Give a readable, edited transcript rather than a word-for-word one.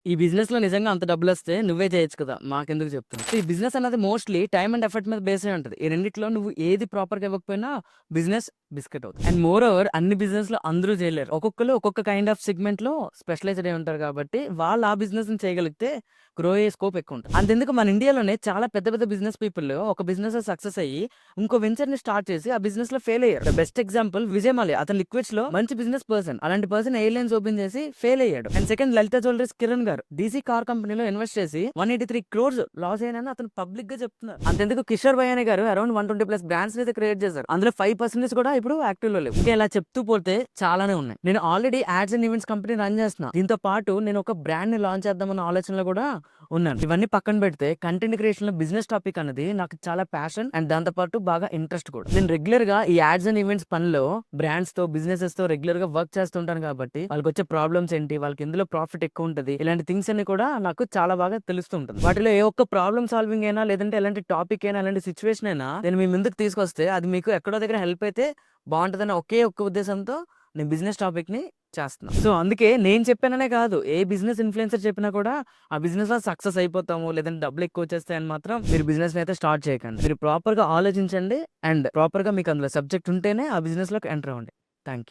ఈ బిజినెస్‌లో నిజంగా అంత డబ్బులొస్తే నువ్వే చేయొచ్చు కదా! మాకెందుకు చెప్తున్నావు? ఈ బిజినెస్ అన్నది మోస్ట్‌లీ టైమ్ అండ్ ఎఫర్ట్ మీద బేస్ అయి ఉంటది. ఈ రెండిట్లో నువ్వు ఏది ప్రాపర్‌గా ఇవ్వకపోయినా బిజినెస్ బిస్కెట్ అవుతది. అండ్ మోర్ ఓవర్ అన్ని బిజినెస్‌లు అందరూ చేయలేరు. ఒక్కొక్కళ్ళు ఒక్కొక్క కైండ్ ఆఫ్ సెగ్మెంట్‌లో స్పెషలైజ్డ్ అయి ఉంటారు కాబట్టి వాళ్ళు ఆ బిజినెస్‌ని చేయగలిగితే గ్రో అయ్యే స్కోప్ ఎక్కువుంటది. అంతెందుకు మన ఇండియాలోనే చాలా పెద్ద పెద్ద బిజినెస్ పీపుల్ ఒక బిజినెస్‌లో సక్సెస్ అయ్యి ఇంకో వెంచర్‌ని స్టార్ట్ చేసి ఆ బిజినెస్‌లో ఫెయిల్ అయ్యారు. The best example Vijay Mallya. అతను లిక్విడ్స్‌లో మంచి బిజినెస్ పర్సన్. అలాంటి పర్సన్ ఎయిర్‌లైన్స్ ఓపెన్ చేసి ఫెయిల్ అయ్యాడు. And second Lalitha jewelleries Kiran గారు డీసీ కార్ కంపెనీలో ఇన్వెస్ట్ చేసి 183 క్రోర్స్ లాస్ అయ్యానని అతను పబ్లిక్ గా చెప్తున్నారు. అంతెందుకు కిషోర్ భయాని గారు అరౌండ్ 120+ బ్రాండ్స్ అయితే క్రియేట్ చేశారు. అందులో 5% కూడా ఇప్పుడు యాక్టివ్ లో లేవు. ఇంకా ఇలా చెప్తూ పోతే చాలానే ఉన్నాయి. నేను already ads and events company run చేస్తున్నా. దీంతో పాటు నేను ఒక బ్రాండ్ ని లాంచ్ చేద్దామన్న ఆలోచనలో కూడా ఉన్నాను. ఇవన్నీ పక్కన పెడితే కంటెంట్ క్రియేషన్ లో బిజినెస్ టాపిక్ అనేది నాకు చాలా ప్యాషన్ అండ్ దాంతో పాటు బాగా ఇంట్రెస్ట్ కూడా. నేను రెగ్యులర్ గా ఈ యాడ్స్ అండ్ ఈవెంట్స్ పనిలో బ్రాండ్స్ తో బిజినెసెస్ తో రెగ్యులర్ గా వర్క్ చేస్తుంటాను కాబట్టి వాళ్ళకి వచ్చే ప్రాబ్లమ్స్ ఏంటి, వాళ్ళకి ఎందులో ప్రాఫిట్ ఎక్కువ ఉంటది, ఇలాంటి థింగ్స్ అన్ని కూడా నాకు చాలా బాగా తెలుస్తూ ఉంటుంది. వాటిలో ఏ ఒక్క ప్రాబ్లమ్ సాల్వింగ్ అయినా లేదంటే ఎలాంటి టాపిక్ అయినా ఎలాంటి సిచ్యువేషన్ అయినా నేను మీ ముందుకు తీసుకొస్తే అది మీకు ఎక్కడో దగ్గర హెల్ప్ అయితే బాగుంటదని ఒకే ఒక్క ఉద్దేశంతో నేను బిజినెస్ టాపిక్ ని చేస్తున్నా. సో అందుకే నేను చెప్పాననే కాదు, ఏ బిజినెస్ ఇన్‌ఫ్లుయెన్సర్ చెప్పినా కూడా ఆ బిజినెస్‌లో సక్సెస్ అయిపోతాము, లేదంటే డబ్బులు ఎక్కువ వచ్చేస్తాయని మాత్రం మీరు బిజినెస్‌ని అయితే స్టార్ట్ చేయకండి. మీరు ప్రాపర్‌గా ఆలోచించండి అండ్ ప్రాపర్‌గా మీకు అందులో సబ్జెక్ట్ ఉంటేనే ఆ బిజినెస్‌లోకి ఎంటర్ అవ్వండి. Thank you.